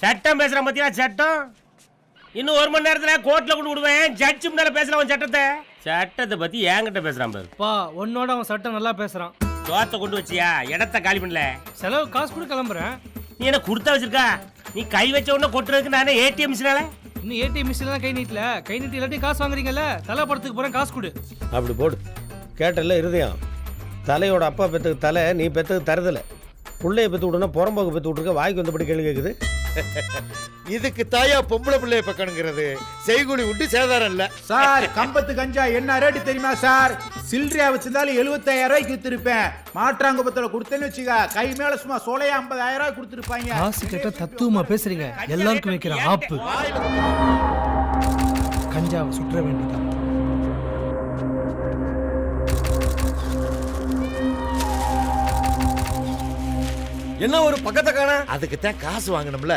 சட்டம் பேசுறான் பத்தியா சட்டம். இன்னும் 1 மணி நேரத்துல கோர்ட்ல கொண்டு விடுவேன். ஜட்ஜு முன்னால பேசலாம் சட்டத்தை பத்தி என்கிட்ட பேசுறான் பாரு. பா உன்னோட அவன் சட்டம் நல்லா பேசுறான். சோத்தை கொண்டு வச்சியா? இடத்த காலி பண்ணல. செலவு காசு கூட கிளம்புறேன். நீ என்ன கொடுத்தா வச்சிருக்கா? நீ கை வச்ச உடனே கொட்டுறதுக்கு நானே ஏடிஎம் மிஷினால. இன்னும் ஏடிஎம் மிஷின்ல தான் கை நீட்டல. கை நீட்டி எல்லாத்தையும் காசு வாங்குறீங்கல்ல. தலை படத்துக்கு போறேன் காசு கொடு. அப்படி போடு. கேட்டல இருதயம். தலையோட அப்பா பெத்துக்கு தலை, நீ பெத்துக்கு தருதலை. பிள்ளைய பெற்று விடனா புறம்போக்கு பெற்று விட்டுருக்க. வாய்க்கு வந்தபடி கேள்வி கேட்குது. இதுக்கு தாயா பொம்பளை பிள்ளைய பக்கணுங்கிறது? செய்குழி விட்டு சேதாரம் இல்ல சார். கம்பத்து கஞ்சா என்ன ரேட்டு தெரியுமா சார்? சில்லறையா வச்சிருந்தாலும் 75,000 ரூபாய்க்கு வித்துருப்பேன். மாற்றாங்குப்பத்துல கொடுத்தேன்னு வச்சுக்க, கை மேல சும்மா சோலையா 50,000 ரூபாய் கொடுத்துருப்பாங்க. காசு கேட்ட தத்துவமா பேசுறீங்க. எல்லாருக்கும் வைக்கிற ஆப்பு. கஞ்சாவை சுற்ற வேண்டியதான். என்ன ஒரு பக்கத்தை காண? அதுக்கு தான் காசு வாங்கணும்ல.